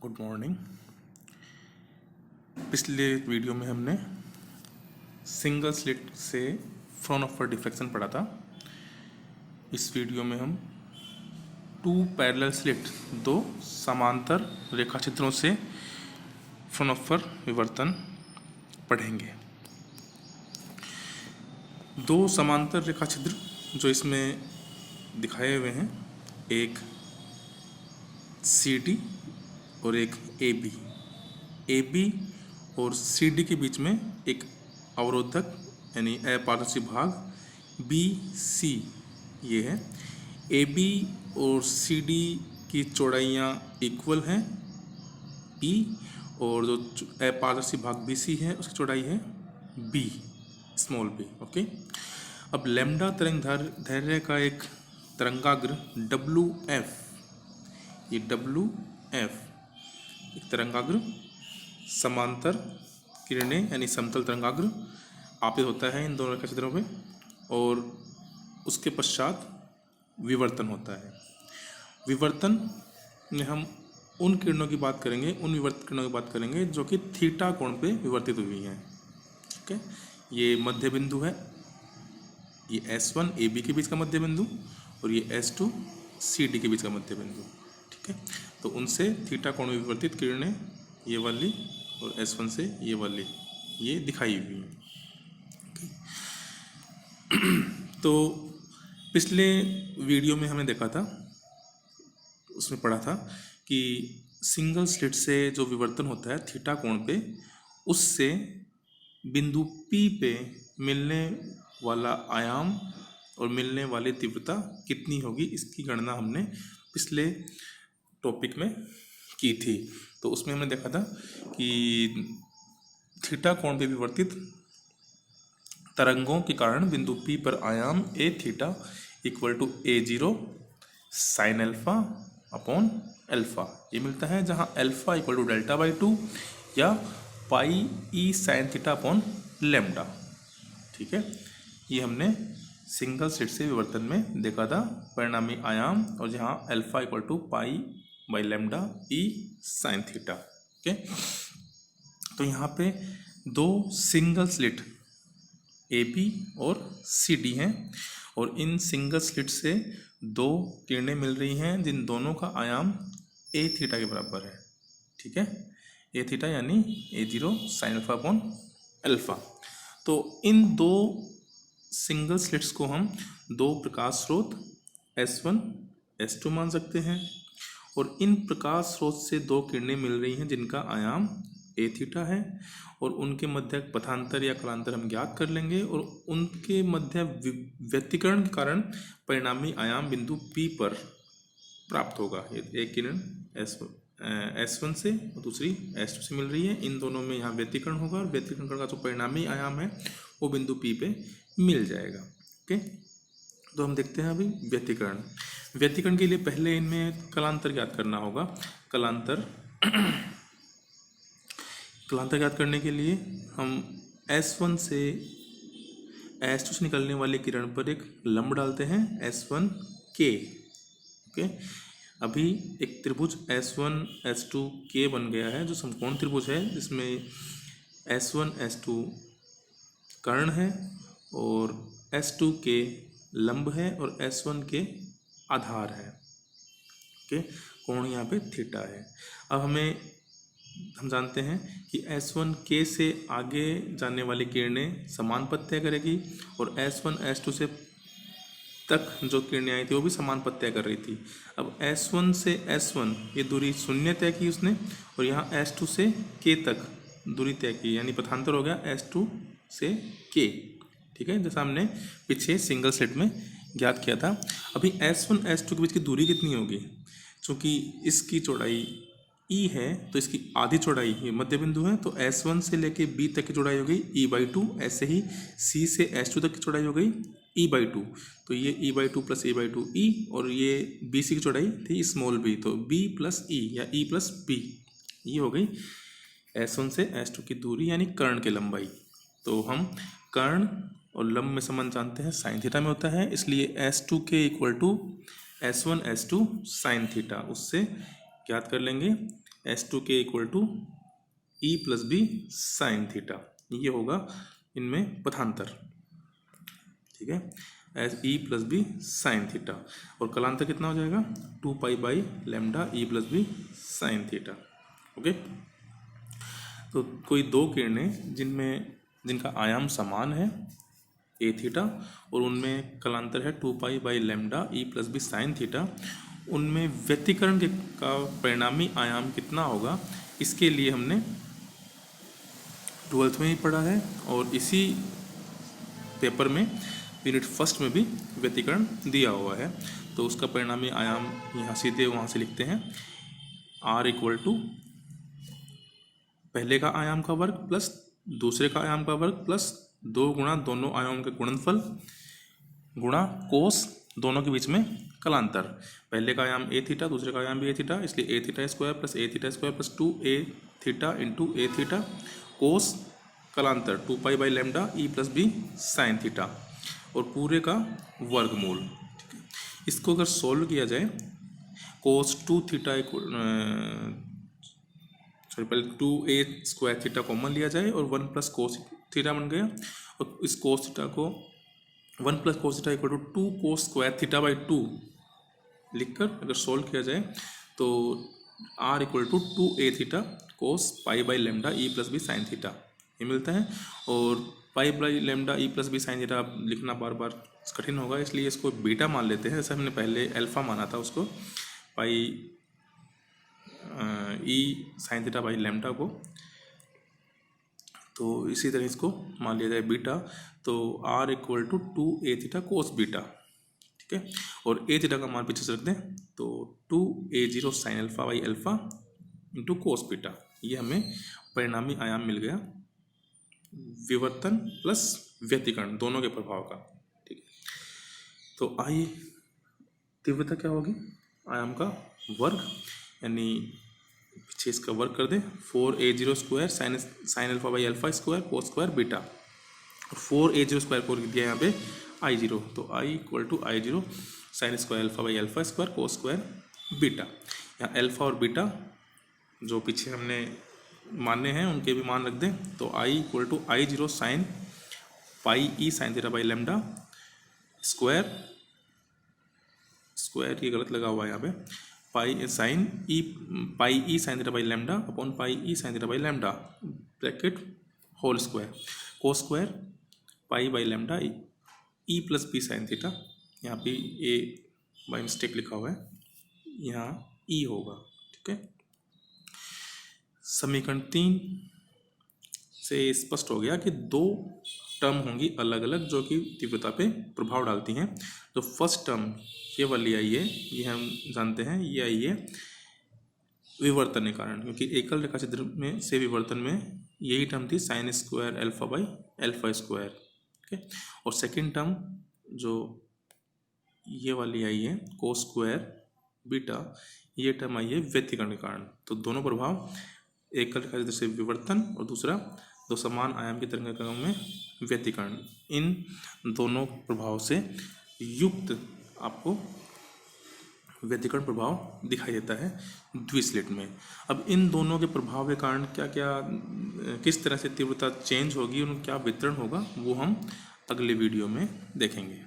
Good morning. पिछले video में हमने सिंगल स्लिट से फ्राउनहोफर डिफ्रैक्शन पढ़ा था। इस वीडियो में हम टू पैरेलल स्लिट, दो समांतर रेखाचित्रों से फ्राउनहोफर विवर्तन पढ़ेंगे। दो समांतर रेखाचित्र जो इसमें दिखाए हुए हैं, एक CD और एक AB। AB और CD के बीच में एक अवरोधक यानी अपारदर्शी भाग BC ये है। AB और CD की चौड़ाइयाँ इक्वल हैं E, और जो अपारदर्शी भाग BC है उसकी चौड़ाई है B, स्मॉल b। ओके। अब लैम्डा तरंग दैर्ध्य का एक तरंगाग्र WF, ये WF एक तरंगाग्र समांतर किरणें यानी समतल तरंगाग्र आपतित होता है इन दोनों रेखाचित्रों में, और उसके पश्चात विवर्तन होता है। विवर्तन में हम उन किरणों की बात करेंगे, उन विवर्तित किरणों की बात करेंगे जो कि थीटा कोण पे विवर्तित हुई हैं। ठीक है, ये मध्य बिंदु है, ये S1 AB के बीच का मध्य बिंदु और ये S2 CD के बीच का मध्य बिंदु। ठीक है, तो उनसे थीटा कोण में विवर्तित किरणें ये वाली और S1 से ये वाली ये दिखाई हुई हैं। तो पिछले वीडियो में हमने देखा था, उसमें पढ़ा था कि सिंगल स्लिट से जो विवर्तन होता है थीटा कोण पे, उससे बिंदु P पे मिलने वाला आयाम और मिलने वाली तीव्रता कितनी होगी, इसकी गणना हमने पिछले टॉपिक में की थी। तो उसमें हमने देखा था कि थीटा कोण पे विवर्तित तरंगों के कारण बिंदु P पर आयाम A theta equal to A0 sine alpha upon alpha ये मिलता है, जहाँ alpha equal to delta by 2 या pi E sine theta upon lambda. ठीक है, ये हमने सिंगल स्लिट से विवर्तन में देखा था, परिणामी आयाम, और जहाँ alpha equal to pi by lambda E sine theta. Okay, तो यहाँ पे दो सिंगल स्लिट AB और CD हैं, और इन सिंगल स्लिट से दो किरणें मिल रही हैं जिन दोनों का आयाम A थीटा के बराबर है। ठीक है, A थीटा यानी A0 sine alpha upon alpha. तो इन दो सिंगल स्लिट्स को हम दो प्रकाश स्रोत S1 S2 मान सकते हैं, और इन प्रकाश स्रोत से दो किरणें मिल रही हैं जिनका आयाम A थीटा है, और उनके मध्य पथांतर या कलांतर हम ज्ञात कर लेंगे, और उनके मध्य व्यतिकरण के कारण परिणामी आयाम बिंदु P पर प्राप्त होगा। एक किरण S1 से और दूसरी S2 से मिल रही है, इन दोनों में यहाँ व्यतिकरण होगा, और व्यतिकरण का जो परिणामी आयाम है वो बिंदु P पे मिल जाएगा। ओके, तो हम देखते हैं अभी व्यतिकरण। व्यतिकरण के लिए पहले इनमें कलांतर ज्ञात करना होगा। कलांतर ज्ञात करने के लिए हम S1 से S2 से निकलने वाली किरण पर एक लंब डालते हैं S1K। ओके, अभी एक त्रिभुज S1 S2 K बन गया है, जो समकोण त्रिभुज है, जिसमें S1 S2 कर्ण है और S2 K लंब है और S1 K आधार है। ओके, कोण यहाँ पे थीटा है। अब हम जानते हैं कि S1 K से आगे जाने वाली किरणें समान पथ तय करेगी, और S1 S2 से तक जो किरणें आई थी वो भी समान पथ तय कर रही थी। अब S1 से S1 ये दूरी 0 तय की उसने, और यहाँ S2 से K तक दूरी तय की, यानी पथांतर हो गया S2 से K। ठीक है, जैसा हमने पीछे सिंगल स्लिट में ज्ञात किया था। अभी S1 S2 के बीच की दूरी कितनी होगी? चूँकि इसकी चौड़ाई E है तो इसकी आधी चौड़ाई ये मध्य बिंदु है, तो S1 से लेके B तक की चौड़ाई हो गई E/2। ऐसे ही C से S2 तक की चौड़ाई हो गई E/2। तो ये E/2 प्लस E/2 E, और ये BC की चौड़ाई थी स्मॉल b, तो B प्लस E या E प्लस B ये हो गई S1 से S2 की दूरी, यानी कर्ण की लंबाई। तो हम कर्ण और लंब में संबंध जानते हैं, साइन थीटा में होता है, इसलिए S2K equal to S1 S2 sine theta, उससे ज्ञात कर लेंगे S2k equal to E plus B sine theta, ये होगा इनमें पथांतर, ठीक है, S E plus B sine theta. और कलांतर कितना हो जाएगा 2 pi by lambda E plus B sine theta. Okay, तो कोई दो किरणें जिनका आयाम समान है ए थीटा और उनमें कलांतर है 2 pi by lambda E plus B sine theta, उनमें व्यतिकरण का परिणामी आयाम कितना होगा, इसके लिए हमने 12th में ही पढ़ा है और इसी पेपर में यूनिट फर्स्ट में भी व्यतिकरण दिया हुआ है। तो उसका परिणामी आयाम यहाँ सीधे वहाँ से लिखते हैं, r इक्वल टू पहले का आयाम का वर्ग प्लस दूसरे का आयाम का वर्ग प्लस 2 गुणा दोनों आयामों के गुणनफल गुणा कोस दोनों के बीच में कलांतर। पहले का आयाम ए थीटा, दूसरे का आयाम भी ए थीटा, इसलिए A theta square plus 2 A theta into A theta cos कलांतर 2 pi by lambda E plus B sine theta और पूरे का वर्गमूल। ठीक है, इसको अगर सोल्व किया जाए कोस 2 थीटा पहले 2a स्क्वायर थीटा कॉमन लिया जाए और 1 प्लस कोस थीटा बन गया, और इस कोस थीटा को 1 plus cos theta equal to 2 cos square theta by 2 लिखकर अगर सोल्व किया जाए तो r equal to 2a theta cos pi by lambda E plus B sine theta ये मिलता है। और pi by lambda E plus B sine theta लिखना बार बार कठिन होगा, इसलिए इसको बीटा मान लेते हैं। जैसे हमने पहले अल्फा माना था उसको, पाई e sine theta by lambda को, तो इसी तरह इसको मान लिया जाए बीटा, तो r equal to 2a theta cos beta. ठीक है, और a थीटा का मान पीछे से रख दें तो 2a0 sine alpha by alpha into cos beta, ये हमें परिणामी आयाम मिल गया विवर्तन प्लस व्यतिकरण दोनों के प्रभाव का। ठीक है, तो आइए तीव्रता क्या होगी, आयाम का वर्ग, यानी पीछे इसका वर्ग कर दें 4a0 square sine alpha by alpha square cos square beta, और 4a0 स्क्वायर को लिख दिया यहाँ पे I0, तो I equal to I0 sine square alpha by alpha square cos square beta. यहाँ अल्फा और बीटा जो पीछे हमने माने हैं उनके भी मान रख दें, तो I equal to I0 sine pi e sine theta by lambda square ये गलत लगा हुआ है यहाँ पे, pi sine e pi e sine theta by lambda upon pi e sine theta by lambda bracket whole square cos square pi by lambda E plus B sine theta, यहाँ पे ए by mistake लिखा हुआ है, यहाँ ई होगा। ठीक है, समीकरण 3 से स्पष्ट हो गया कि दो टर्म होंगी अलग अलग जो कि तीव्रता पे प्रभाव डालती हैं। तो फर्स्ट टर्म ये वाली आई है, ये हम जानते हैं, ये आई है विवर्तन के कारण, क्योंकि एकल रेखा चित्र में से विवर्तन में यही टर्म थी sign square alpha by alpha square. ठीक है, और सेकंड टर्म जो ये वाली आई है कोस स्क्वायर बीटा, ये टर्म आई है व्यतिकरण के कारण। तो दोनों प्रभाव, एकल रेखा चित्र से विवर्तन और दूसरा दो समान आयाम की तरंगाग्र में व्यतिकरण, इन दोनों प्रभाव से युक्त आपको व्यतिकरण प्रभाव दिखाई देता है द्विस्लिट में। अब इन दोनों के प्रभाव के कारण क्या क्या किस तरह से तीव्रता चेंज होगी और क्या वितरण होगा वो हम अगले वीडियो में देखेंगे।